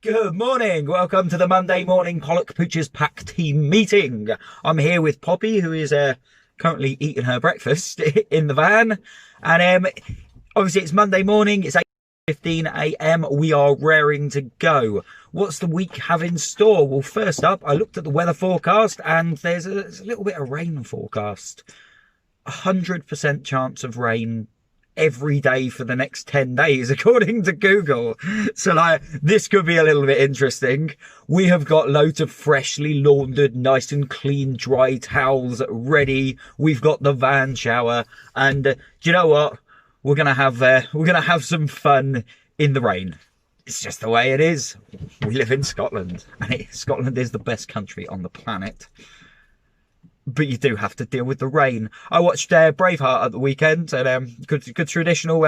Good morning, welcome to the Monday morning Pollock Pooch's Pack team meeting. I'm here with Poppy, who is currently eating her breakfast in the van. And obviously it's Monday morning, it's 8:15 AM, we are raring to go. What's the week have in store? Well, first up, I looked at the weather forecast and there's a little bit of rain forecast. 100% chance of rain every day for the next 10 days, according to Google. So this could be a little bit interesting. We have got loads of freshly laundered, nice and clean, dry towels ready. We've got the van shower, and do you know what? We're gonna have some fun in the rain. It's just the way it is. We live in Scotland, and Scotland is the best country on the planet. But you do have to deal with the rain. I watched Braveheart at the weekend, and good traditional,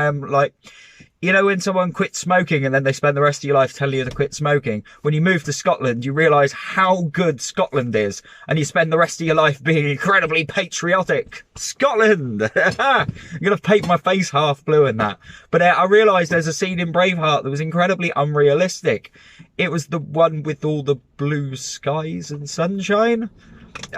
you know, when someone quits smoking and then they spend the rest of your life telling you to quit smoking. When you move to Scotland, you realise how good Scotland is, and you spend the rest of your life being incredibly patriotic. Scotland! I'm going to paint my face half blue in that. But I realised there's a scene in Braveheart that was incredibly unrealistic. It was the one with all the blue skies and sunshine.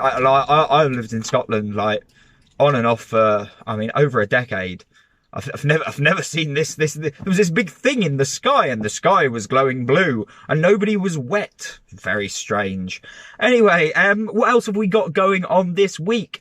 I've lived in Scotland on and off for over a decade. I've never seen this. There was this big thing in the sky, and the sky was glowing blue, and nobody was wet. Very strange. Anyway, what else have we got going on this week?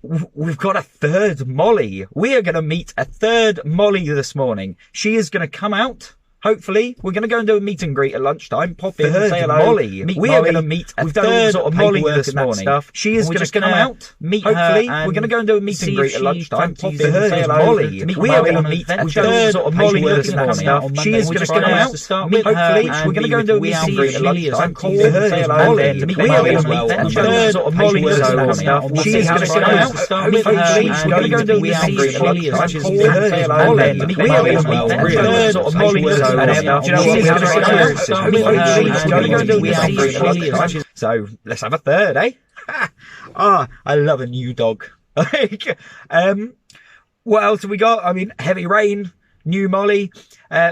We've got a third Molly. We are going to meet a third Molly this morning. She is going to come out. Hopefully, we're going to go and do a meet and greet at lunchtime. Pop in and say hello. Molly. We are going to meet a third Molly this morning. She is going to come out. Meet hopefully, we're going to go and do a meet and greet at lunchtime. Pop in and say hello. Molly. We are going to meet a third Molly this morning. She is going to come out. Hopefully, we're going to go and do a meet and greet at lunchtime. Pop in and say hello. We are going to meet a third Molly this morning. She is going to come out. Hopefully, we're going to go and do a meet and greet at lunchtime. Pop in and say hello. We are going to meet a third Molly this morning. So let's have a third, eh? I love a new dog. What else have we got? Heavy rain, new Molly.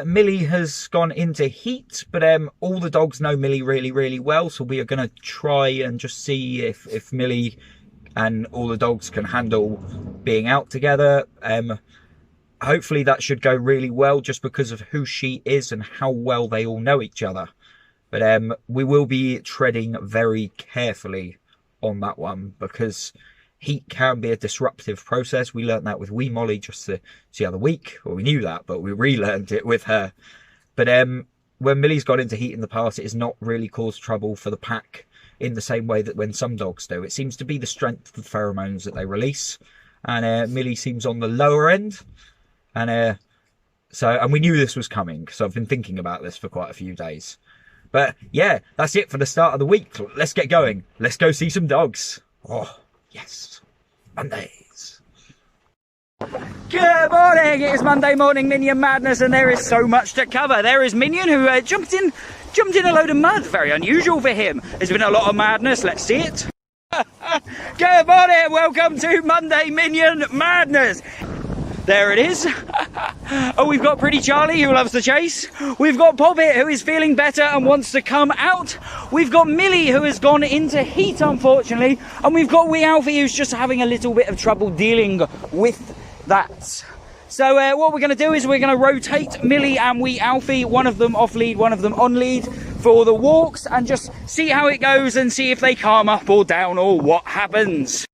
Millie has gone into heat, but all the dogs know Millie really, really well. So we are going to try and just see if Millie and all the dogs can handle being out together. Hopefully that should go really well, just because of who she is and how well they all know each other. But we will be treading very carefully on that one, because heat can be a disruptive process. We learnt that with wee Molly just the other week. Well, we knew that, but we relearned it with her. But when Millie's gone into heat in the past, it has not really caused trouble for the pack in the same way that when some dogs do. It seems to be the strength of the pheromones that they release. And Millie seems on the lower end. And we knew this was coming, so I've been thinking about this for quite a few days. But yeah, that's it for the start of the week. Let's get going. Let's go see some dogs. Oh, yes. Mondays. Good morning. It is Monday morning Minion madness, and there is so much to cover. There is Minion, who jumped in a load of mud. Very unusual for him. There's been a lot of madness. Let's see it. Good morning. Welcome to Monday Minion madness. There it is. Oh, we've got Pretty Charlie, who loves the chase. We've got Poppet, who is feeling better and wants to come out. We've got Millie, who has gone into heat, unfortunately. And we've got wee Alfie, who's just having a little bit of trouble dealing with that. So what we're going to do is we're going to rotate Millie and wee Alfie, one of them off lead, one of them on lead, for the walks, and just see how it goes and see if they calm up or down or what happens.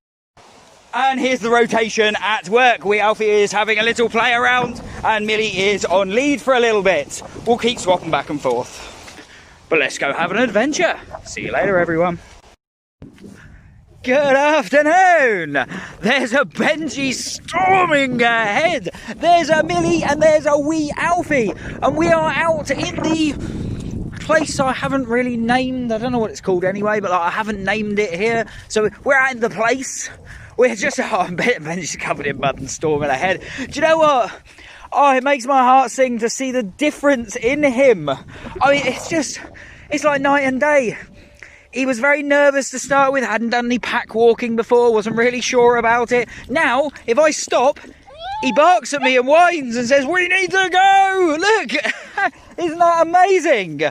And here's the rotation at work. Wee Alfie is having a little play around, and Millie is on lead for a little bit. We'll keep swapping back and forth. But let's go have an adventure. See you later, everyone. Good afternoon. There's a Benji storming ahead. There's a Millie and there's a wee Alfie. And we are out in the place I haven't really named. I don't know what it's called anyway, but I haven't named it here. So we're out in the place. We're just, Benji's covered in mud and storming ahead. Do you know what? Oh, it makes my heart sing to see the difference in him. It's like night and day. He was very nervous to start with, hadn't done any pack walking before, wasn't really sure about it. Now, if I stop, he barks at me and whines and says, "We need to go! Look!" Isn't that amazing?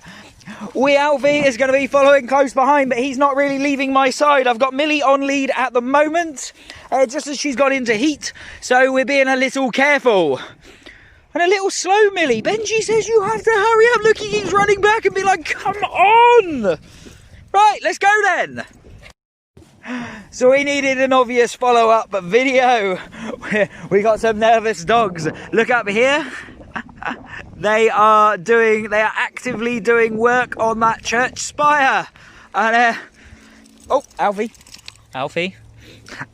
Wee Alfie is going to be following close behind, but he's not really leaving my side. I've got Millie on lead at the moment, just as she's gone into heat, so we're being a little careful. And a little slow, Millie. Benji says you have to hurry up. Look, he keeps running back and be like, come on. Right, let's go then. So we needed an obvious follow-up video. We got some nervous dogs. Look up here. They are actively doing work on that church spire. And oh, Alfie.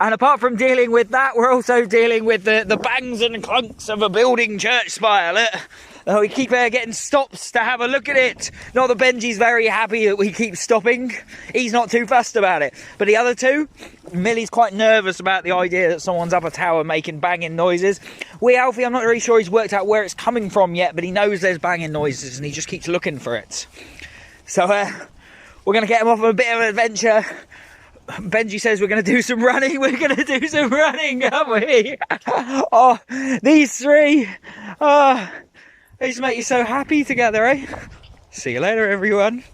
And apart from dealing with that, we're also dealing with the bangs and clunks of a building church spire. Look, we keep getting stops to have a look at it. Not that Benji's very happy that we keep stopping. He's not too fussed about it. But the other two, Millie's quite nervous about the idea that someone's up a tower making banging noises. Wee Alfie, I'm not really sure he's worked out where it's coming from yet, but he knows there's banging noises and he just keeps looking for it. So we're going to get him off on a bit of an adventure. Benji says we're going to do some running. We're going to do some running, aren't we? Oh, these three. Oh, they just make you so happy together, eh? See you later, everyone.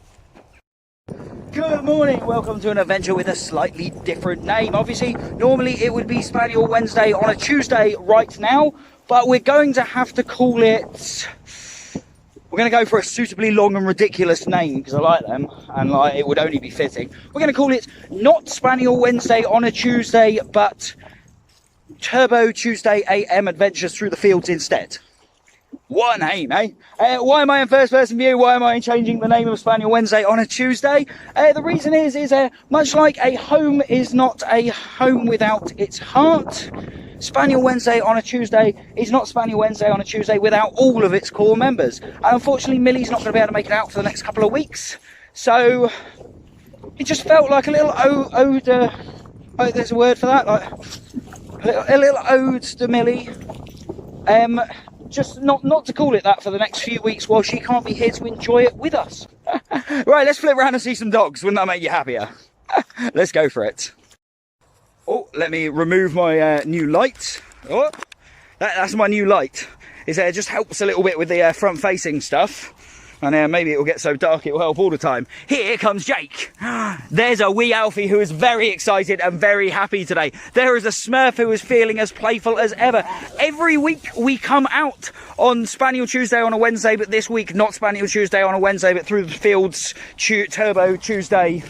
Good morning. Welcome to an adventure with a slightly different name. Obviously, normally it would be Spaniel Wednesday on a Tuesday right now, but we're going to have to call it... We're going to go for a suitably long and ridiculous name because I like them and like it would only be fitting. We're going to call it not Spaniel Wednesday on a Tuesday, but Turbo Tuesday AM Adventures Through the Fields instead. What a name, eh? Why am I in first person view? Why am I changing the name of Spaniel Wednesday on a Tuesday? The reason is much like a home is not a home without its heart, Spaniel Wednesday on a Tuesday is not Spaniel Wednesday on a Tuesday without all of its core members. And unfortunately, Millie's not going to be able to make it out for the next couple of weeks. So it just felt like a little ode, oh, there's a word for that, like a little ode to Millie. Just not to call it that for the next few weeks while she can't be here to enjoy it with us. Right, let's flip around and see some dogs. Wouldn't that make you happier? Let's go for it. Oh, let me remove my new light. Oh, that's my new light. It just helps a little bit with the front-facing stuff. And maybe it will get so dark it will help all the time. Here comes Jake. There's a wee Alfie who is very excited and very happy today. There is a Smurf who is feeling as playful as ever. Every week we come out on Spaniel Tuesday on a Wednesday, but this week not Spaniel Tuesday on a Wednesday, but Through the Fields Turbo Tuesday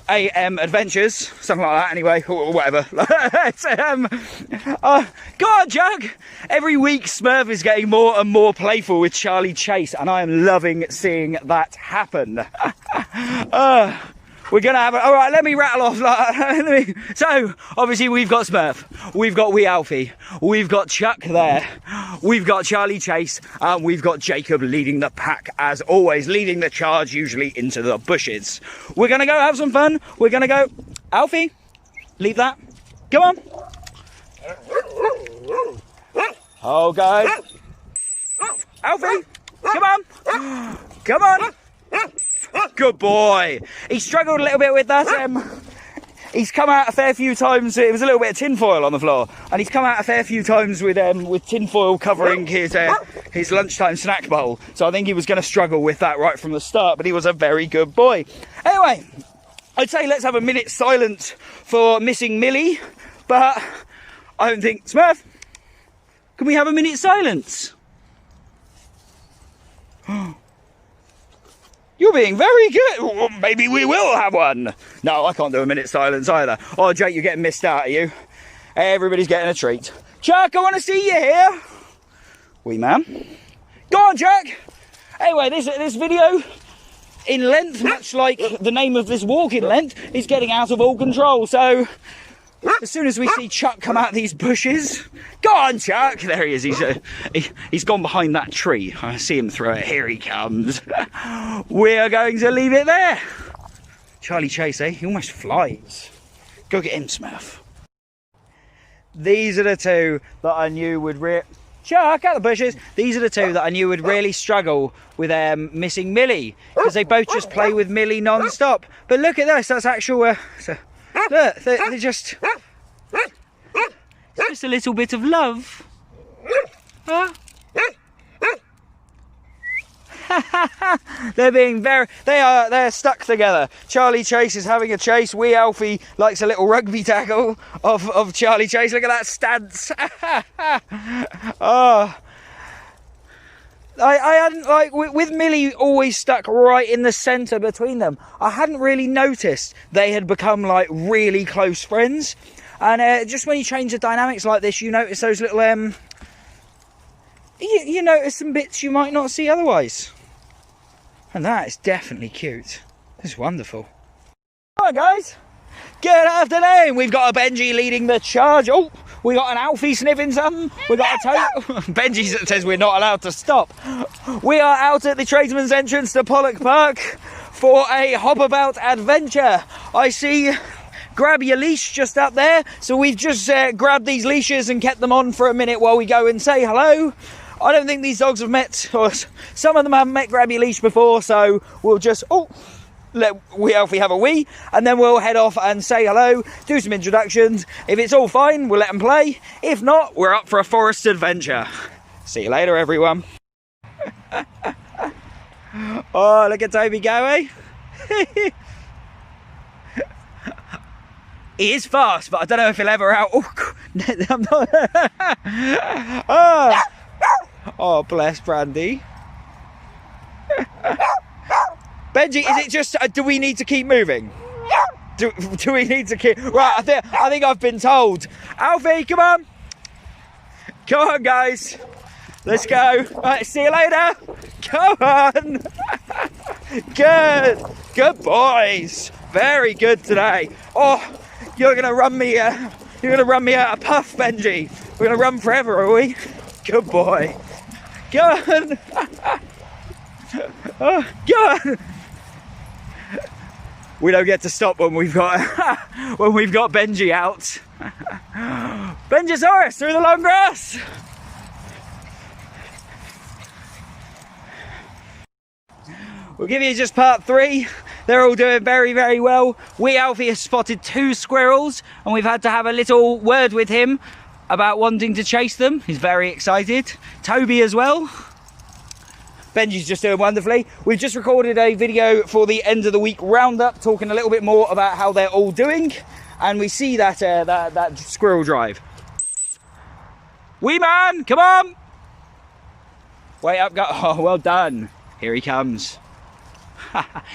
AM Adventures, something like that anyway, or whatever. Go on, Jug! Every week Smurf is getting more and more playful with Charlie Chase, and I am loving seeing that happen. We're going to have it. All right, let me rattle off. So, obviously, we've got Smurf. We've got Wee Alfie. We've got Chuck there. We've got Charlie Chase. And we've got Jacob leading the pack, as always, leading the charge, usually into the bushes. We're going to go have some fun. We're going to go... Alfie, leave that. Come on. Oh, guys. Alfie, come on. Come on. Good boy. He struggled a little bit with that. He's come out a fair few times. It was a little bit of tinfoil on the floor, and he's come out a fair few times with tinfoil covering his lunchtime snack bowl. So I think he was going to struggle with that right from the start, but he was a very good boy. Anyway, I'd say let's have a minute's silence for missing Millie, but I don't think... Smurf, can we have a minute's silence? You're being very good. Well, maybe we will have one. No, I can't do a minute's silence either. Oh, Jake, you're getting missed out, are you? Everybody's getting a treat. Chuck, I want to see you here. Wee man. Go on, Chuck. Anyway, this video, in length, much like the name of this walk in length, is getting out of all control. So, as soon as we see Chuck come out of these bushes... Go on, Chuck! There he is. He's gone behind that tree. I see him through it. Here he comes. We are going to leave it there. Charlie Chase, eh? He almost flies. Go get him, Smurf. These are the two that I knew would... Chuck, out the bushes. These are the two that I knew would really struggle with missing Millie. Because they both just play with Millie non-stop. But look at this. That's actual... look, they're just... It's just a little bit of love. Huh? They're stuck together. Charlie Chase is having a chase. Wee Alfie likes a little rugby tackle of Charlie Chase. Look at that stance. Oh. I hadn't, like, with Millie always stuck right in the centre between them, I hadn't really noticed they had become, like, really close friends. And just when you change the dynamics like this, you notice those little, you notice some bits you might not see otherwise. And that is definitely cute. It's wonderful. Alright guys, good afternoon. We've got a Benji leading the charge. Oh, we got an Alfie sniffing something. We got a Benji says we're not allowed to stop. We are out at the tradesman's entrance to Pollock Park for a hop about adventure. I see grab your leash just up there. So we've just grabbed these leashes and kept them on for a minute while we go and say hello. I don't think these dogs have met, or some of them haven't met grab your leash before, so we'll just, let Wee Alfie have a wee, and then we'll head off and say hello, do some introductions. If it's all fine, we'll let them play. If not, we're up for a forest adventure. See you later, everyone. Oh, look at Toby go, eh? He is fast, but I don't know if he'll ever out. Oh, I'm not. Oh, bless Brandy. Benji, is it just, do we need to keep moving? Do we need to keep, right, I think I've been told. Alfie, come on. Come on, guys. Let's go. Right, see you later. Come on. Good boys. Very good today. Oh, you're gonna run me out a puff, Benji. We're gonna run forever, are we? Good boy. Go on. Oh, go on. We don't get to stop when we've got Benji out. Benjosaurus through the long grass. We'll give you just part 3. They're all doing very, very well. Wee Alfie has spotted 2 squirrels, and we've had to have a little word with him about wanting to chase them. He's very excited. Toby as well. Benji's just doing wonderfully. We've just recorded a video for the end of the week roundup, talking a little bit more about how they're all doing, and we see that that squirrel drive. Wee man, come on! Wait up, go. Oh, well done. Here he comes.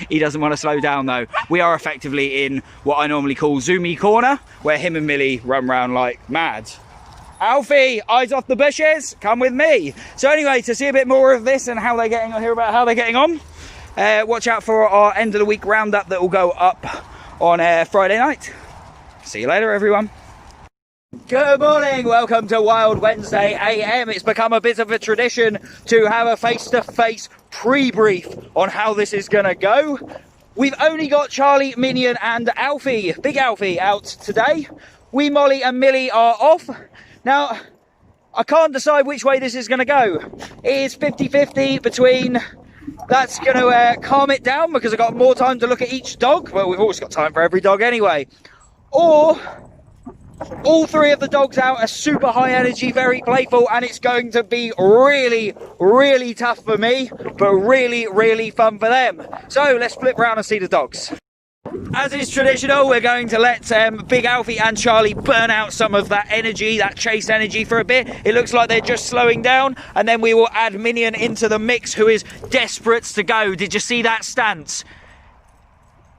He doesn't want to slow down though. We are effectively in what I normally call Zoomy Corner, where him and Millie run around like mad. Alfie, eyes off the bushes, come with me. So anyway, to see a bit more of this and how they're getting on, hear about how they're getting on, watch out for our end of the week roundup that will go up on Friday night. See you later, everyone. Good morning, welcome to Wild Wednesday AM. It's become a bit of a tradition to have a face-to-face pre-brief on how this is gonna go. We've only got Charlie, Minion and Alfie, Big Alfie, out today. Wee Molly and Millie are off. Now, I can't decide which way this is going to go. It is 50-50 between that's going to calm it down because I've got more time to look at each dog. Well, we've always got time for every dog anyway. Or all 3 of the dogs out are super high energy, very playful, and it's going to be really, really tough for me, but really, really fun for them. So let's flip around and see the dogs. As is traditional, we're going to let Big Alfie and Charlie burn out some of that energy, that chase energy for a bit. It looks like they're just slowing down, and then we will add Minion into the mix, who is desperate to go. Did you see that stance?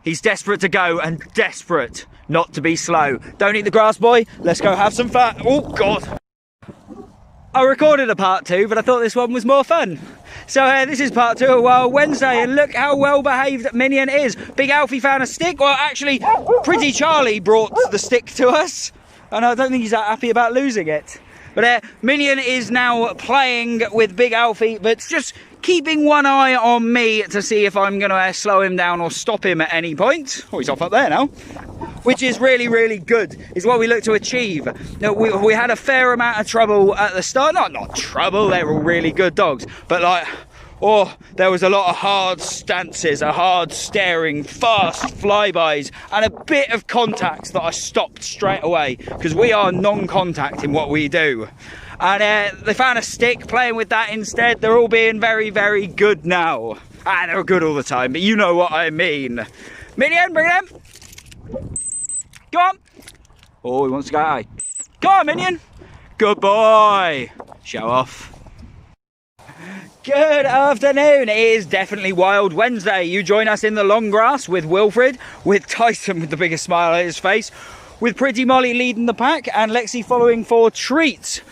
He's desperate to go and desperate not to be slow. Don't eat the grass, boy. Let's go have some fun. Oh, God. I recorded a part 2, but I thought this one was more fun. So this is part 2 of Wild Wednesday, and look how well behaved Minion is. Big Alfie found a stick. Well, actually, Pretty Charlie brought the stick to us, and I don't think he's that happy about losing it. But Minion is now playing with Big Alfie, but just keeping one eye on me to see if I'm going to slow him down or stop him at any point. Oh, he's off up there now. Which is really, really good, is what we look to achieve. Now, we had a fair amount of trouble at the start. Not trouble, they were all really good dogs. But like, Oh, there was a lot of hard stances, a hard staring, fast flybys, and a bit of contacts that I stopped straight away, because we are non-contact in what we do. And they found a stick, playing with that instead. They're all being very, very good now. They're good all the time, but you know what I mean. Minion, bring them. Go on. Oh, he wants to go high. Go on, Minion. Good boy. Show off. Good afternoon. It is definitely Wild Wednesday. You join us in the long grass with Wilfred, with Tyson with the biggest smile on his face, with Pretty Molly leading the pack and Lexi following for treats.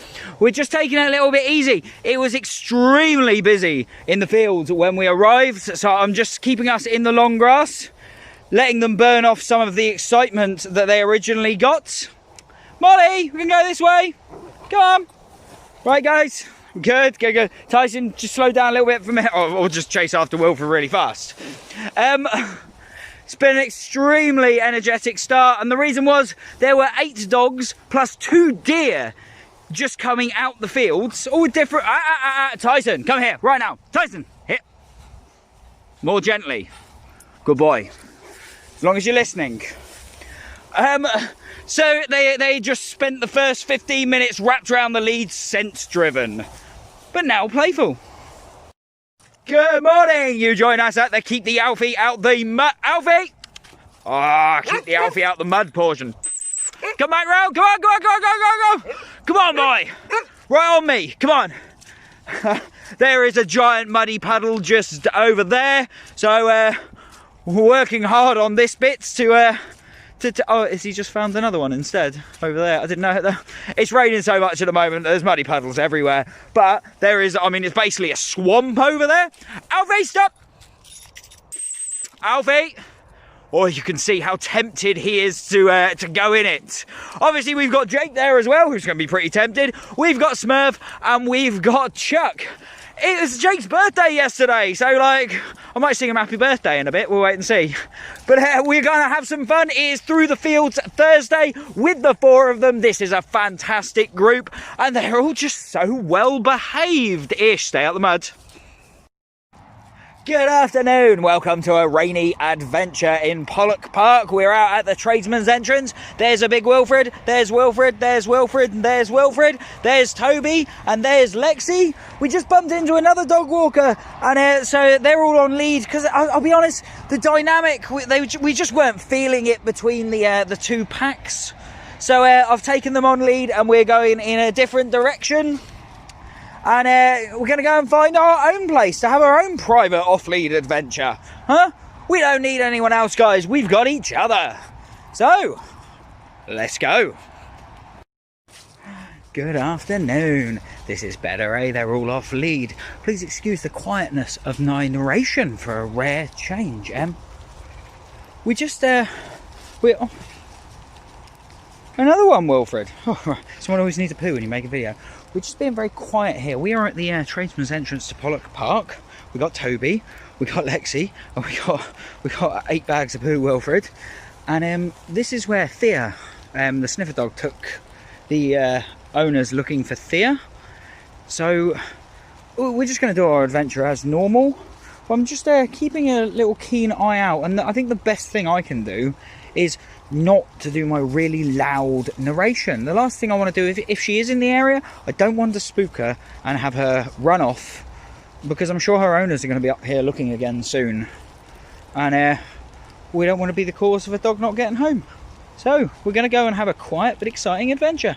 We're just taking it a little bit easy. It was extremely busy in the fields when we arrived, so I'm just keeping us in the long grass, letting them burn off some of the excitement that they originally got. Molly, we can go this way. Come on. Right, guys. Good, good, good. Tyson, just slow down a little bit for me, or just chase after Wilfred really fast. It's been an extremely energetic start, and the reason was there were 8 dogs plus 2 deer just coming out the fields, all different. Tyson, come here right now. Tyson, here. More gently. Good boy. As long as you're listening. So they just spent the first 15 minutes wrapped around the lead, sense driven, but now playful. Good morning. You join us at the Keep the Alfie Out the Mud. Alfie! Keep the Alfie out the mud portion. Come back round. Come on, go on, go on, go on, go on, go. Come on, boy. Right on me. Come on. There is a giant muddy puddle just over there. So we're working hard on this bit to oh, has he just found another one instead over there? I didn't know. It's raining so much at the moment, there's muddy puddles everywhere. But there is, I mean, it's basically a swamp over there. Alfie, stop! Alfie! Oh, you can see how tempted he is to go in it. Obviously, we've got Jake there as well, who's going to be pretty tempted. We've got Smurf, and we've got Chuck. It was Jake's birthday yesterday, so like, I might sing him happy birthday in a bit, we'll wait and see. But we're going to have some fun. It is Through the Fields Thursday with the 4 of them. This is a fantastic group, and they're all just so well behaved-ish. Stay out the mud. Good afternoon, welcome to a rainy adventure in Pollock Park. We're out at the tradesman's entrance. There's a big Wilfred, there's Wilfred, there's Wilfred, and there's Wilfred, there's Toby, and there's Lexi. We just bumped into another dog walker, and so they're all on lead, because I'll be honest, the dynamic, we just weren't feeling it between the 2 packs. So I've taken them on lead, and we're going in a different direction. And we're going to go and find our own place to have our own private off-lead adventure. Huh? We don't need anyone else, guys. We've got each other. So, let's go. Good afternoon. This is better, eh? They're all off-lead. Please excuse the quietness of my narration for a rare change, We just, we're... Oh. Another one, Wilfred. Oh, right. Someone always needs a poo when you make a video. We're just being very quiet here. We are at the tradesman's entrance to Pollock Park. We got Toby, we got Lexi, and we got 8 bags of poo, Wilfred. And this is where Thea, the sniffer dog, took the owners looking for Thea. So we're just going to do our adventure as normal. But I'm just keeping a little keen eye out, and I think the best thing I can do is not to do my really loud narration. The last thing I want to do, if she is in the area, I don't want to spook her and have her run off, because I'm sure her owners are going to be up here looking again soon, and we don't want to be the cause of a dog not getting home. So we're going to go and have a quiet but exciting adventure.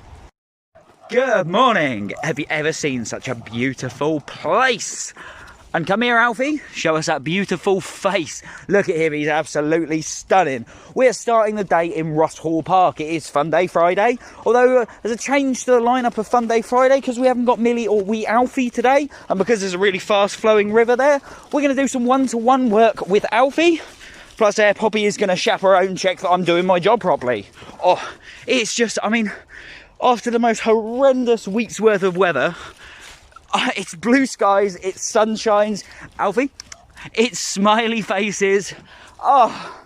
Good morning. Have you ever seen such a beautiful place? And come here, Alfie, show us that beautiful face. Look at him, he's absolutely stunning. We're starting the day in Ross Hall Park. It is Fun Day Friday, although there's a change to the lineup of Fun Day Friday because we haven't got Millie or wee Alfie today, and because there's a really fast flowing river there, we're going to do some one-to-one work with Alfie. Plus Poppy is going to chaperone check that I'm doing my job properly. Oh, it's just, I mean, after the most horrendous week's worth of weather, it's blue skies, it's sunshines, Alfie, it's smiley faces. Oh,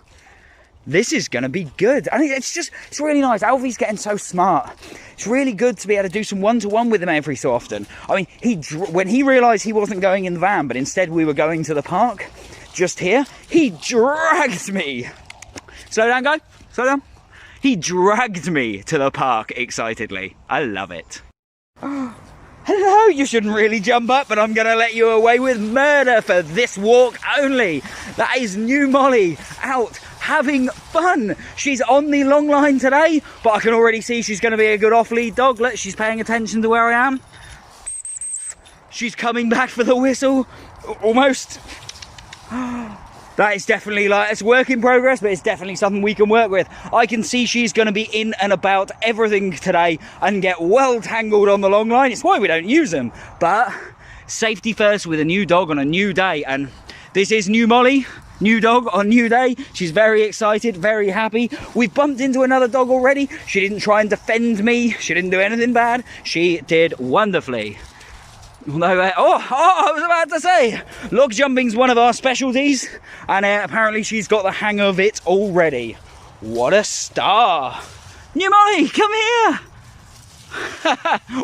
this is going to be good. I think it's really nice. Alfie's getting so smart. It's really good to be able to do some one-to-one with him every so often. I mean, when he realised he wasn't going in the van, but instead we were going to the park just here, he dragged me. Slow down, guy. Slow down. He dragged me to the park excitedly. I love it. Hello, you shouldn't really jump up, but I'm going to let you away with murder for this walk only. That is new Molly out having fun. She's on the long line today, but I can already see she's going to be a good off-lead dog. Look, she's paying attention to where I am. She's coming back for the whistle. Almost. That is definitely, like, it's work in progress, but it's definitely something we can work with. I can see she's going to be in and about everything today and get well tangled on the long line. It's why we don't use them. But safety first with a new dog on a new day. And this is new Molly, new dog on new day. She's very excited, very happy. We've bumped into another dog already. She didn't try and defend me. She didn't do anything bad. She did wonderfully. Although, I was about to say, log jumping's one of our specialties, and apparently she's got the hang of it already. What a star! New Molly, come here!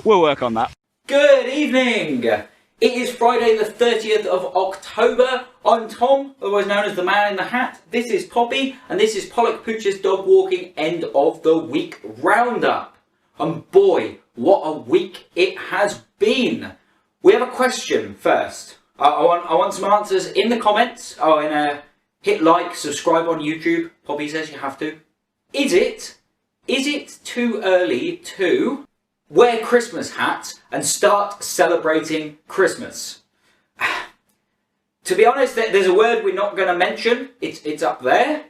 We'll work on that. Good evening! It is Friday the 30th of October. I'm Tom, otherwise known as the Man in the Hat. This is Poppy, and this is Pollock Pooch's dog walking end of the week roundup. And boy, what a week it has been! We have a question first. I want some answers in the comments. Hit like, subscribe on YouTube. Poppy says you have to. Is it too early to wear Christmas hats and start celebrating Christmas? To be honest, there's a word we're not going to mention. It's up there,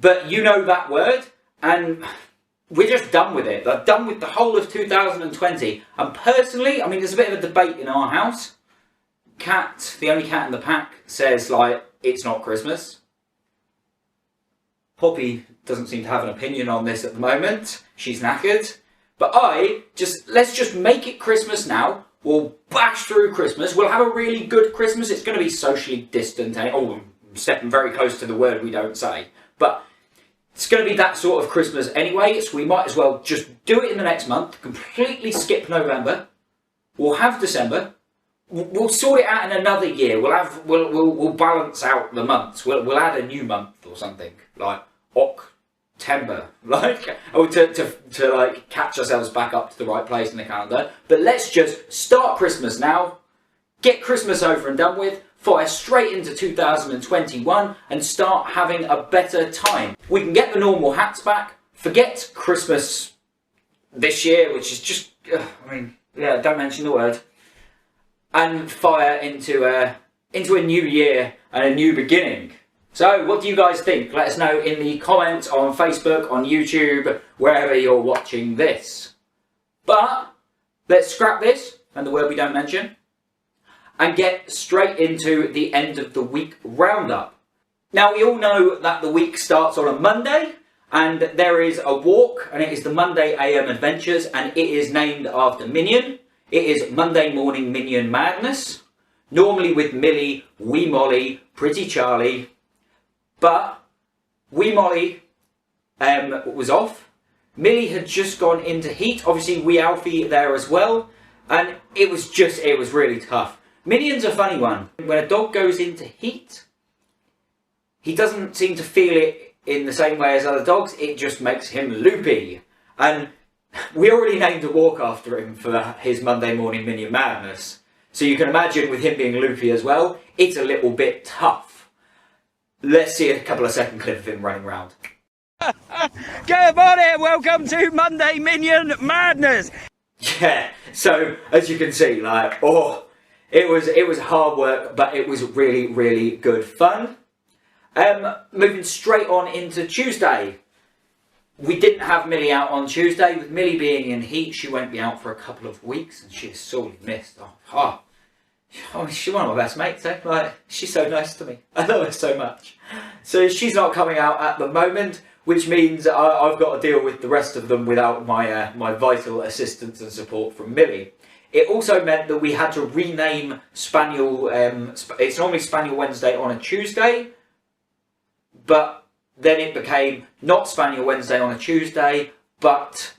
but you know that word, and we're just done with it. They're done with the whole of 2020. And personally, I mean, there's a bit of a debate in our house. Cat, the only cat in the pack, says, like, it's not Christmas. Poppy doesn't seem to have an opinion on this at the moment. She's knackered. But let's just make it Christmas now. We'll bash through Christmas. We'll have a really good Christmas. It's going to be socially distant. I'm stepping very close to the word we don't say. But it's going to be that sort of Christmas anyway, so we might as well just do it in the next month, completely skip November. We'll have December. We'll sort it out in another year. We'll balance out the months. We'll add a new month or something, like October, to like catch ourselves back up to the right place in the calendar. But let's just start Christmas now, get Christmas over and done with, fire straight into 2021 and start having a better time. We can get the normal hats back, forget Christmas this year, which is just, don't mention the word, and fire into a new year and a new beginning. So what do you guys think? Let us know in the comments on Facebook, on YouTube, wherever you're watching this. But let's scrap this and the word we don't mention and get straight into the end of the week roundup. Now, we all know that the week starts on a Monday, and there is a walk, and it is the Monday AM Adventures, and it is named after Minion. It is Monday Morning Minion Madness, normally with Millie, Wee Molly, Pretty Charlie, but Wee Molly was off. Millie had just gone into heat, obviously Wee Alfie there as well, and it was really tough. Minion's a funny one. When a dog goes into heat, he doesn't seem to feel it in the same way as other dogs. It just makes him loopy. And we already named a walk after him for his Monday Morning Minion Madness. So you can imagine with him being loopy as well, it's a little bit tough. Let's see a couple of second clip of him running around. Good morning, welcome to Monday Minion Madness. Yeah, so as you can see, it was hard work, but it was really, really good fun. Moving straight on into Tuesday. We didn't have Millie out on Tuesday. With Millie being in heat, she won't be out for a couple of weeks, and she is sorely missed. She's one of my best mates, eh? She's so nice to me. I love her so much. So she's not coming out at the moment, which means I've got to deal with the rest of them without my vital assistance and support from Millie. It also meant that we had to rename Spaniel. It's normally Spaniel Wednesday on a Tuesday, but then it became not Spaniel Wednesday on a Tuesday, but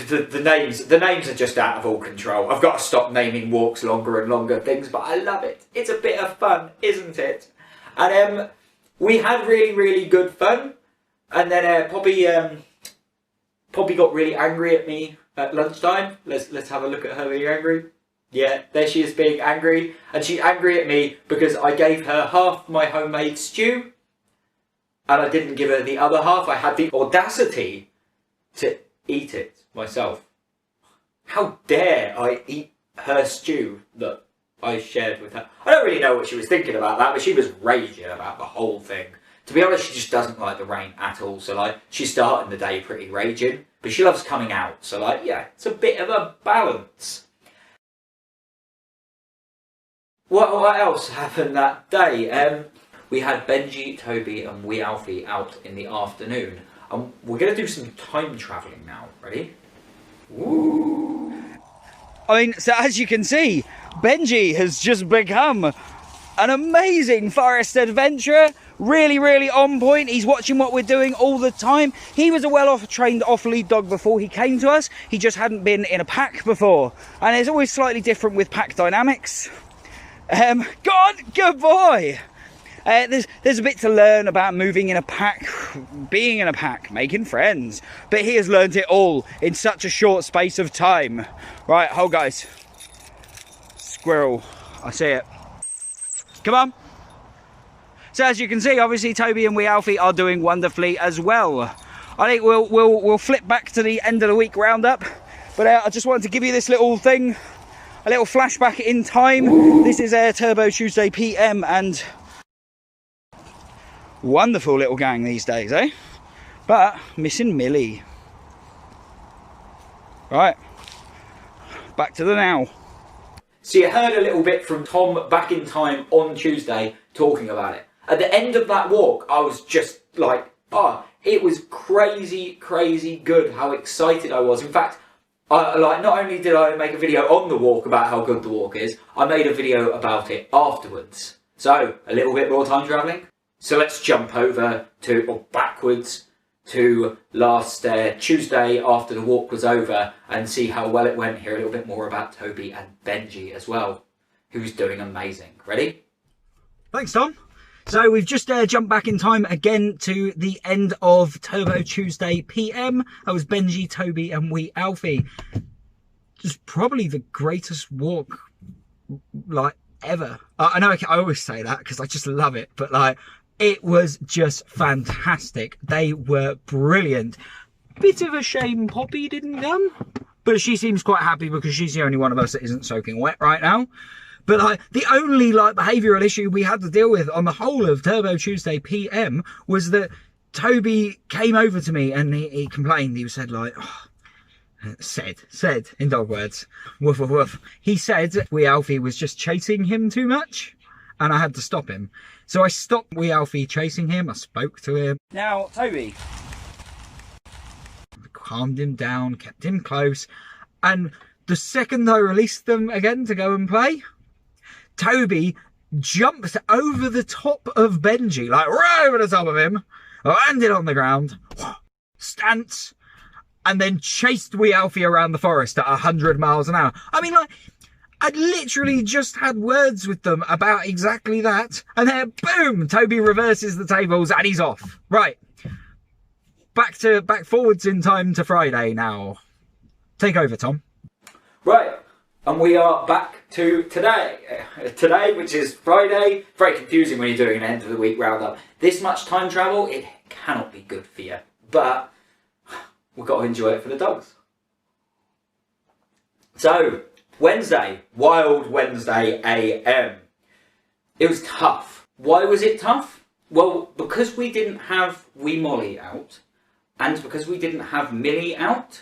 the names are just out of all control. I've got to stop naming walks longer and longer things, but I love it. It's a bit of fun, isn't it? And we had really good fun. And then Poppy got really angry at me at lunchtime. Let's have a look at her being angry. Yeah, there she is being angry. And she's angry at me because I gave her half my homemade stew and I didn't give her the other half. I had the audacity to eat it myself. How dare I eat her stew that I shared with her? I don't really know what she was thinking about that, but she was raging about the whole thing. To be honest, she just doesn't like the rain at all. So like, she's starting the day pretty raging, but she loves coming out. So like, yeah, it's a bit of a balance. What else happened that day? We had Benji, Toby and wee Alfie out in the afternoon. And we're going to do some time travelling now. Ready? Woo! I mean, so as you can see, Benji has just become an amazing forest adventurer. Really on point. He's watching what we're doing all the time. He was a well-trained off-lead dog before he came to us. He just hadn't been in a pack before. And it's always slightly different with pack dynamics. Good boy! There's a bit to learn about moving in a pack, being in a pack, making friends. But he has learned it all in such a short space of time. Right, hold guys. Squirrel, I see it. Come on. So as you can see, obviously Toby and wee Alfie are doing wonderfully as well. I think we'll flip back to the end of the week roundup. But I just wanted to give you this little thing. A little flashback in time. This is Turbo Tuesday PM and wonderful little gang these days, eh? But missing Millie. Right, back to the now. So you heard a little bit from Tom back in time on Tuesday talking about it. At the end of that walk, I was just like, it was crazy good how excited I was. In fact, not only did I make a video on the walk about how good the walk is, I made a video about it afterwards. So, a little bit more time travelling. So let's jump over or backwards to last Tuesday after the walk was over and see how well it went. Hear a little bit more about Toby and Benji as well, who's doing amazing. Ready? Thanks, Tom. So we've just jumped back in time again to the end of Turbo Tuesday PM. That was Benji, Toby and wee Alfie. Just probably the greatest walk like ever. I know I always say that because I just love it, but like it was just fantastic. They were brilliant. Bit of a shame Poppy didn't come, but she seems quite happy because she's the only one of us that isn't soaking wet right now. But like the only like behavioural issue we had to deal with on the whole of Turbo Tuesday PM was that Toby came over to me and he complained. He said like, said in dog words, woof woof woof. He said wee Alfie was just chasing him too much and I had to stop him. So I stopped wee Alfie chasing him. I spoke to him. Now Toby calmed him down, kept him close, and the second I released them again to go and play, Toby jumped over the top of Benji, like right over the top of him, landed on the ground, stance, and then chased wee Alfie around the forest at 100 miles an hour. I mean, like, I'd literally just had words with them about exactly that, and then boom, Toby reverses the tables and he's off. Right, back forwards in time to Friday now. Take over, Tom. Right. And we are back to today. Today, which is Friday. Very confusing when you're doing an end of the week roundup. This much time travel, it cannot be good for you. But we've got to enjoy it for the dogs. So, Wednesday, Wild Wednesday AM. It was tough. Why was it tough? Well, because we didn't have wee Molly out, and because we didn't have Millie out,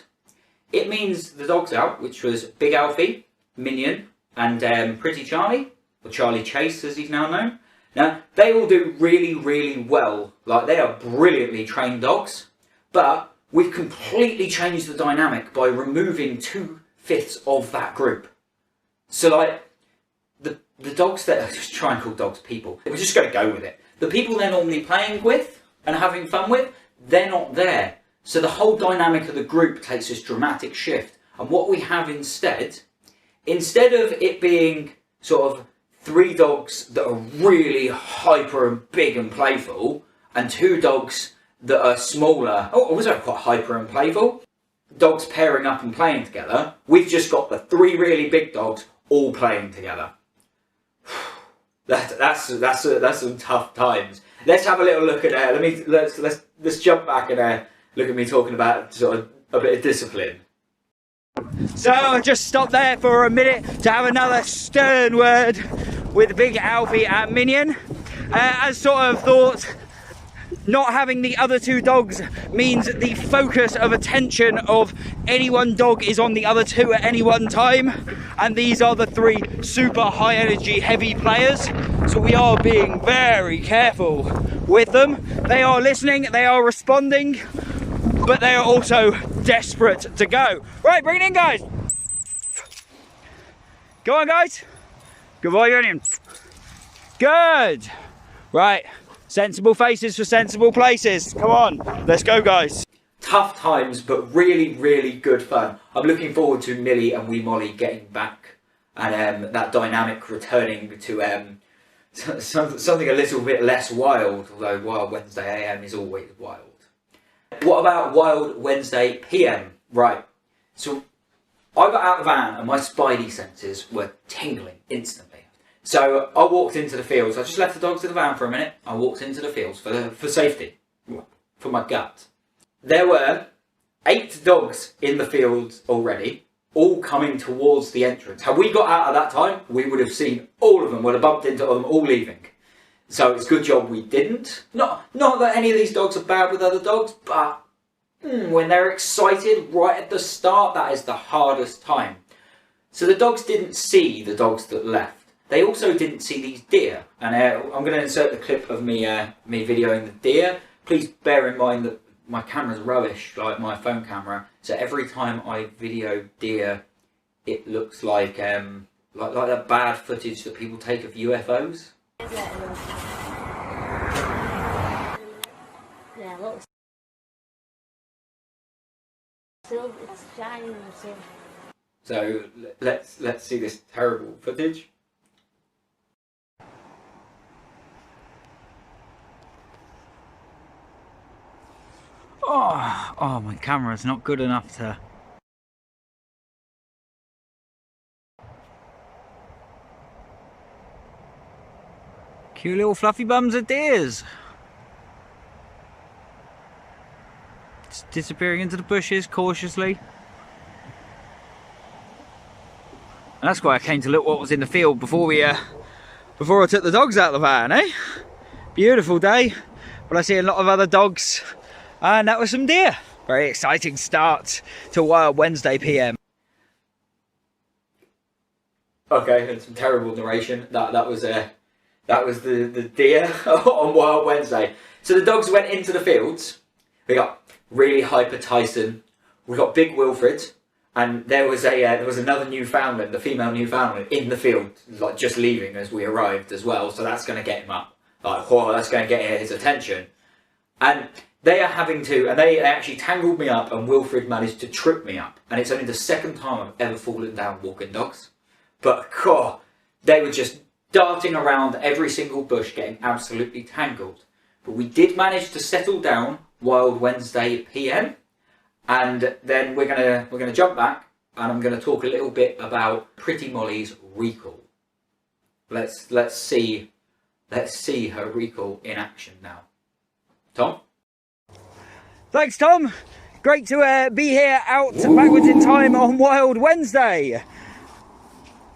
it means the dogs out, which was Big Alfie, Minion and Pretty Charlie, or Charlie Chase as he's now known. Now, they all do really well. Like, they are brilliantly trained dogs, but we've completely changed the dynamic by removing 2/5 of that group. So, like, the dogs that, just try and call dogs people, we're just going to go with it. The people they're normally playing with and having fun with, they're not there. So the whole dynamic of the group takes this dramatic shift. And what we have instead of it being sort of 3 dogs that are really hyper and big and playful, and 2 dogs that are smaller, also quite hyper and playful, dogs pairing up and playing together, we've just got the 3 really big dogs all playing together. That's some tough times. Let's have a little look at let's jump back and look at me talking about sort of a bit of discipline. So I just stopped there for a minute to have another stern word with big Alfie and Minion. As sort of thought, not having the other 2 dogs means the focus of attention of any one dog is on the other 2 at any one time, and these are the 3 super high energy heavy players, so we are being very careful with them. They are listening, they are responding, but they are also desperate to go. Right, bring it in, guys. Go on, guys. Good boy, Minion. Good. Right. Sensible faces for sensible places. Come on, let's go, guys. Tough times, but really, really good fun. I'm looking forward to Millie and wee Molly getting back, and that dynamic returning to something a little bit less wild, although Wild Wednesday AM is always wild. What about Wild Wednesday PM? Right, so I got out of the van and my spidey senses were tingling instantly. So I walked into the fields. I just left the dogs in the van for a minute. I walked into the fields for safety, for my gut. There were 8 dogs in the fields already, all coming towards the entrance. Had we got out at that time, we would have seen all of them, would have bumped into them all leaving. So it's a good job we didn't. Not that any of these dogs are bad with other dogs, but when they're excited right at the start, that is the hardest time. So the dogs didn't see the dogs that left. They also didn't see these deer, and I'm going to insert the clip of me videoing the deer. Please bear in mind that my camera's rubbish, like my phone camera, so every time I video deer, it looks like that bad footage that people take of UFOs. Yeah, look. Still, it's shining. So let's see this terrible footage. Oh, my camera's not good enough to... Cute little fluffy bums of deers. Just disappearing into the bushes cautiously. And that's why I came to look what was in the field before I took the dogs out of the van, eh? Beautiful day, but I see a lot of other dogs. And that was some deer. Very exciting start to Wild Wednesday PM. Okay, and some terrible narration. That was the deer on Wild Wednesday. So the dogs went into the fields. We got really hyper Tyson. We got big Wilfred, and there was another Newfoundland, the female Newfoundland, in the field, like just leaving as we arrived as well. So that's going to get him up. Like, oh, that's going to get his attention. And they are having to, and they actually tangled me up, and Wilfred managed to trip me up. And it's only the 2nd time I've ever fallen down walking dogs. But, God, they were just darting around every single bush, getting absolutely tangled. But we did manage to settle down Wild Wednesday PM. And then we're gonna jump back, and I'm gonna talk a little bit about Pretty Molly's recall. Let's see her recall in action now. Tom? Thanks, Tom. Great to be here out backwards in time on Wild Wednesday.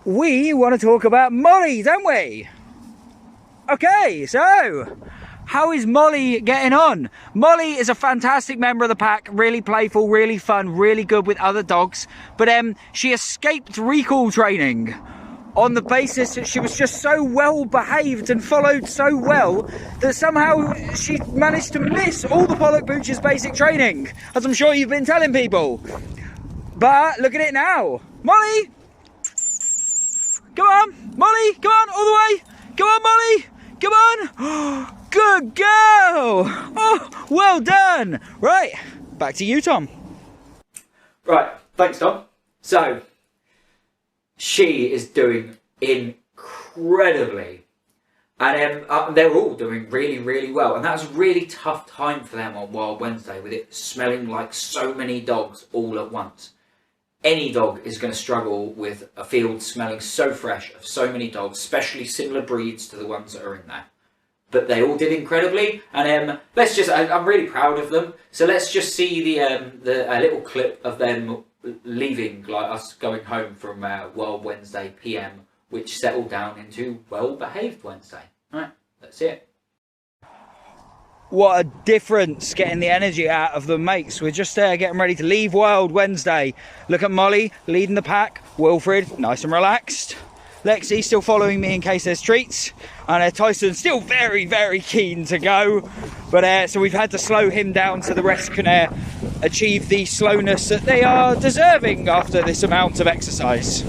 We want to talk about Molly, don't we? Okay, so how is Molly getting on? Molly is a fantastic member of the pack, really playful, really fun, really good with other dogs. But she escaped recall training on the basis that she was just so well behaved and followed so well that somehow she managed to miss all the Pollock Pooch's basic training, as I'm sure you've been telling people. But look at it now. Molly! Come on, Molly, come on, all the way. Come on, Molly, come on. Good girl! Oh, well done! Right, back to you, Tom. Right, thanks, Tom. So, she is doing incredibly. And they're all doing really, really well. And that was a really tough time for them on Wild Wednesday, with it smelling like so many dogs all at once. Any dog is going to struggle with a field smelling so fresh of so many dogs, especially similar breeds to the ones that are in there. But they all did incredibly, and I'm really proud of them. So let's just see a little clip of them leaving, like us going home from Wild Wednesday PM, which settled down into Well Behaved Wednesday. All right, that's it. What a difference getting the energy out of the mates. We're just getting ready to leave Wild Wednesday. Look at Molly leading the pack. Wilfred, nice and relaxed. Lexi still following me in case there's treats. And Tyson's still very, very keen to go. But so we've had to slow him down so the rest can achieve the slowness that they are deserving after this amount of exercise.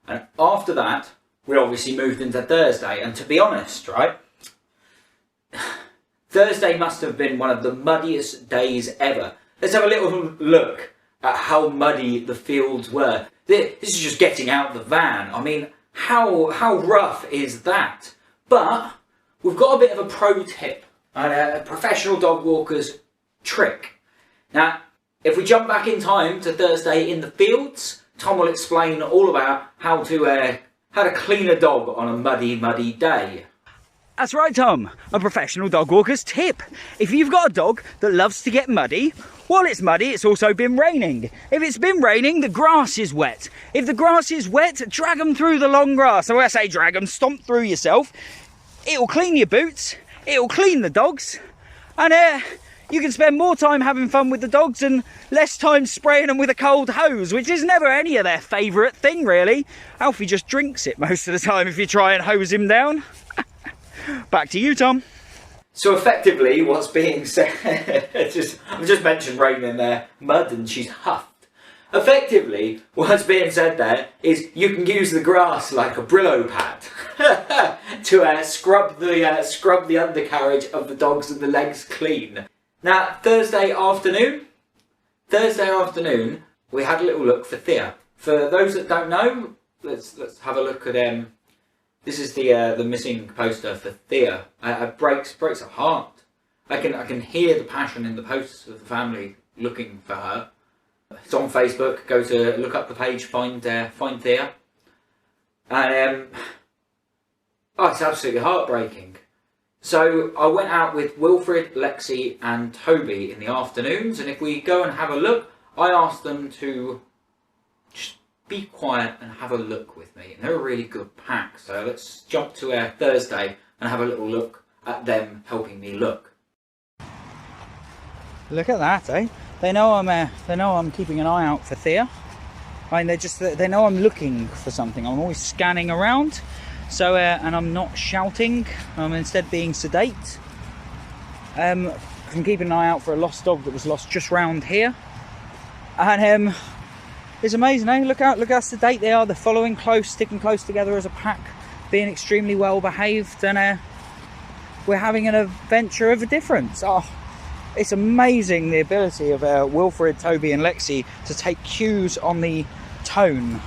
And after that, we obviously moved into Thursday. And to be honest, right, Thursday must have been one of the muddiest days ever. Let's have a little look at how muddy the fields were. This is just getting out the van. I mean, how rough is that? But we've got a bit of a pro tip and a professional dog walker's trick. Now, if we jump back in time to Thursday in the fields, Tom will explain all about how to clean a dog on a muddy, muddy day. That's right, Tom. A professional dog walker's tip. If you've got a dog that loves to get muddy, while it's muddy, it's also been raining. If it's been raining, the grass is wet. If the grass is wet, drag them through the long grass. So when I say drag them, stomp through yourself. It'll clean your boots. It'll clean the dogs. And you can spend more time having fun with the dogs and less time spraying them with a cold hose, which is never any of their favourite thing, really. Alfie just drinks it most of the time if you try and hose him down. Back to you, Tom. So effectively, what's being said, I've just mentioned rain in there, mud, and she's huffed. Effectively, what's being said there is you can use the grass like a Brillo pad to scrub the undercarriage of the dogs and the legs clean. Now, Thursday afternoon, we had a little look for Thea. For those that don't know, let's have a look at this is the missing poster for Thea. It breaks her heart. I can hear the passion in the posts of the family looking for her. It's on Facebook. Go to look up the page, find Thea, and it's absolutely heartbreaking. So I went out with Wilfred, Lexi, and Toby in the afternoons, and if we go and have a look, I asked them to just be quiet and have a look with me, and they're a really good pack. So let's jump to Thursday and have a little look at them helping me look. Look at that, eh? They know I'm keeping an eye out for Thea. I mean, they know I'm looking for something. I'm always scanning around. So and I'm not shouting. I'm instead being sedate. I'm keeping an eye out for a lost dog that was lost just round here. And it's amazing, eh? Look how sedate they are. They're following close, sticking close together as a pack, being extremely well behaved, and we're having an adventure of a difference. Oh, it's amazing the ability of Wilfred, Toby, and Lexi to take cues on the tone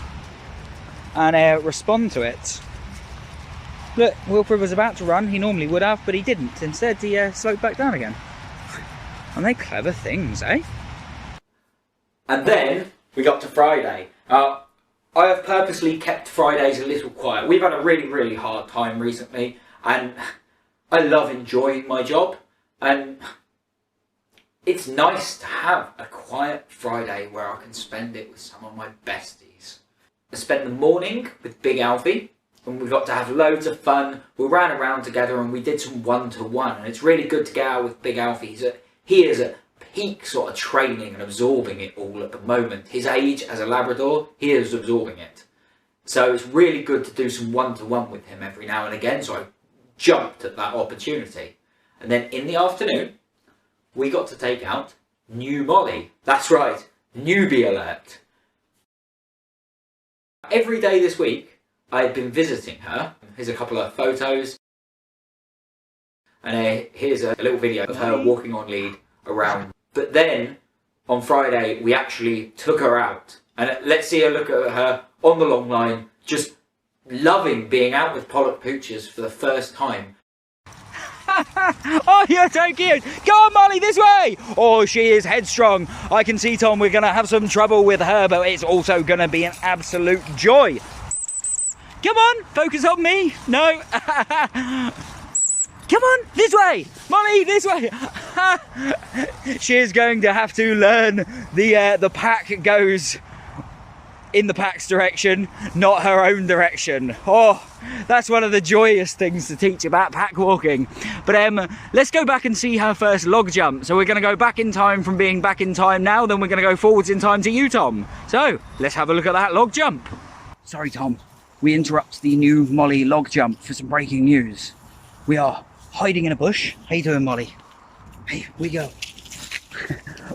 and respond to it. Look, Wilfred was about to run. He normally would have, but he didn't. Instead, he slowed back down again. And they clever things, eh? And then we got to Friday. I have purposely kept Fridays a little quiet. We've had a really, really hard time recently, and I love enjoying my job. And it's nice to have a quiet Friday where I can spend it with some of my besties. I spent the morning with Big Alfie, and we got to have loads of fun. We ran around together and we did some one-to-one, and it's really good to get out with Big Alfie. He is at peak sort of training and absorbing it all at the moment. His age as a Labrador, he is absorbing it. So it's really good to do some one-to-one with him every now and again, so I jumped at that opportunity. And then in the afternoon, we got to take out new Molly. That's right, newbie alert. Every day this week, I had been visiting her. Here's a couple of photos. And here's a little video of her walking on lead around. But then on Friday we actually took her out, and let's see a look at her on the long line, just loving being out with Pollock pooches for the first time. Oh, you're so cute. Go on, Molly, this way. Oh, she is headstrong. I can see, Tom, we're going to have some trouble with her, but it's also going to be an absolute joy. Come on, focus on me. No. Come on, this way. Molly, this way. She is going to have to learn the pack goes in the pack's direction, not her own direction. Oh, that's one of the joyous things to teach about pack walking. But let's go back and see her first log jump. So we're going to go back in time from being back in time now, then we're going to go forwards in time to you, Tom. So let's have a look at that log jump. Sorry, Tom, we interrupt the new Molly log jump for some breaking news. We are hiding in a bush. How you doing, Molly? Hey, we go.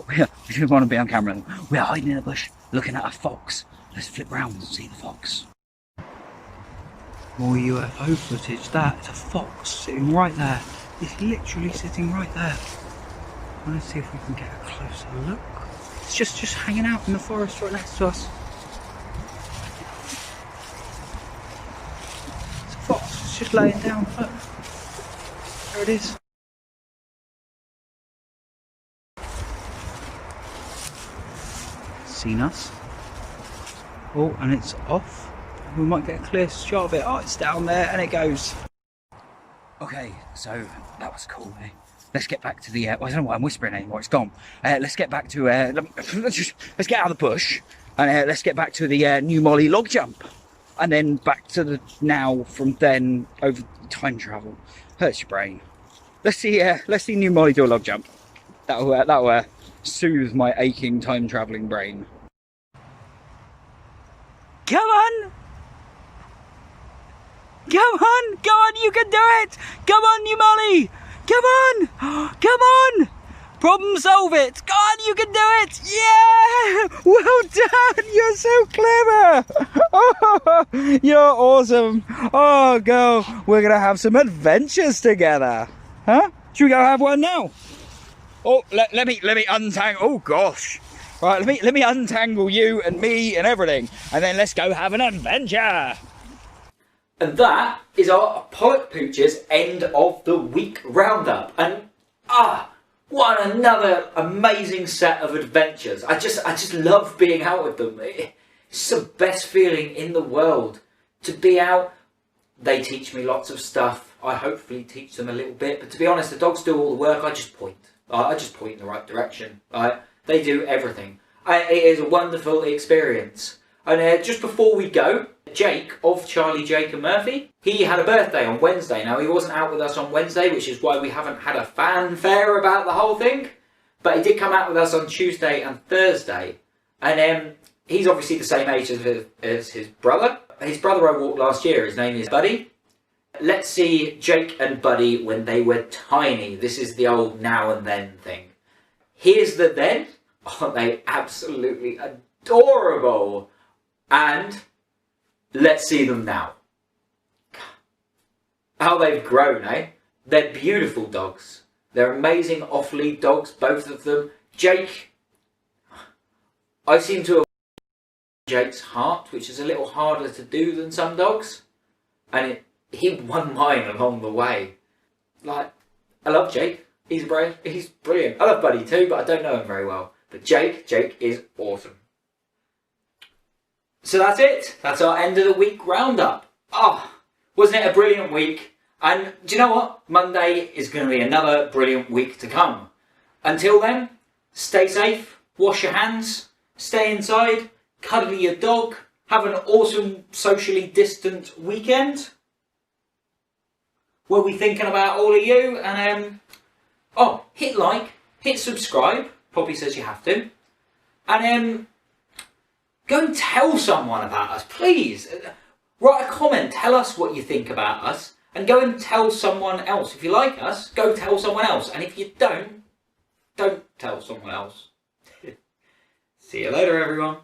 we don't want to be on camera. We are hiding in a bush looking at a fox. Let's flip round and see the fox. More UFO footage. That is a fox sitting right there. It's literally sitting right there. Let's see if we can get a closer look. It's just hanging out in the forest right next to us. It's a fox. It's just laying down. Look. There it is. Seen us. Oh, and it's off. We might get a clear shot of it. Oh, it's down there and it goes. Okay, so that was cool, eh? Let's get back to the, well, I don't know why I'm whispering anymore, it's gone. Let's get back to, let's get out of the bush and let's get back to the new Molly log jump. And then back to the now from then over time travel. Hurts your brain. Let's see new Molly do a log jump. That'll soothe my aching time traveling brain. Come on! Come on! Go on, you can do it! Come on, you Molly! Come on! Come on! Problem solve it! Go on, you can do it! Yeah! Well done! You're so clever! Oh, you're awesome! Oh, girl, we're gonna have some adventures together! Huh? Should we go have one now? Oh, let me untangle. Oh gosh! Right, let me untangle you and me and everything, and then let's go have an adventure. And that is our Pollock Pooch's end of the week roundup. And what another amazing set of adventures. I just love being out with them. It's the best feeling in the world to be out. They teach me lots of stuff. I hopefully teach them a little bit. But to be honest, the dogs do all the work. I just point. I just point in the right direction. They do everything. It is a wonderful experience. And just before we go, Jake of Charlie, Jake and Murphy, he had a birthday on Wednesday. Now, he wasn't out with us on Wednesday, which is why we haven't had a fanfare about the whole thing. But he did come out with us on Tuesday and Thursday. And he's obviously the same age as his brother. His brother I walked last year. His name is Buddy. Let's see Jake and Buddy when they were tiny. This is the old now and then thing. Here's the then. Aren't they absolutely adorable? And let's see them now. How they've grown, eh? They're beautiful dogs. They're amazing off-lead dogs, both of them. Jake, I seem to have Jake's heart, which is a little harder to do than some dogs. And he won mine along the way. Like, I love Jake. He's brilliant. I love Buddy too, but I don't know him very well. But Jake is awesome. So that's it. That's our end of the week roundup. Wasn't it a brilliant week? And do you know what? Monday is going to be another brilliant week to come. Until then, stay safe, wash your hands, stay inside, cuddle your dog, have an awesome socially distant weekend. We'll be thinking about all of you. And hit like, hit subscribe. Poppy says you have to. And go and tell someone about us, please. Write a comment, tell us what you think about us, and go and tell someone else. If you like us, go tell someone else. And if you don't tell someone else. See you later, everyone.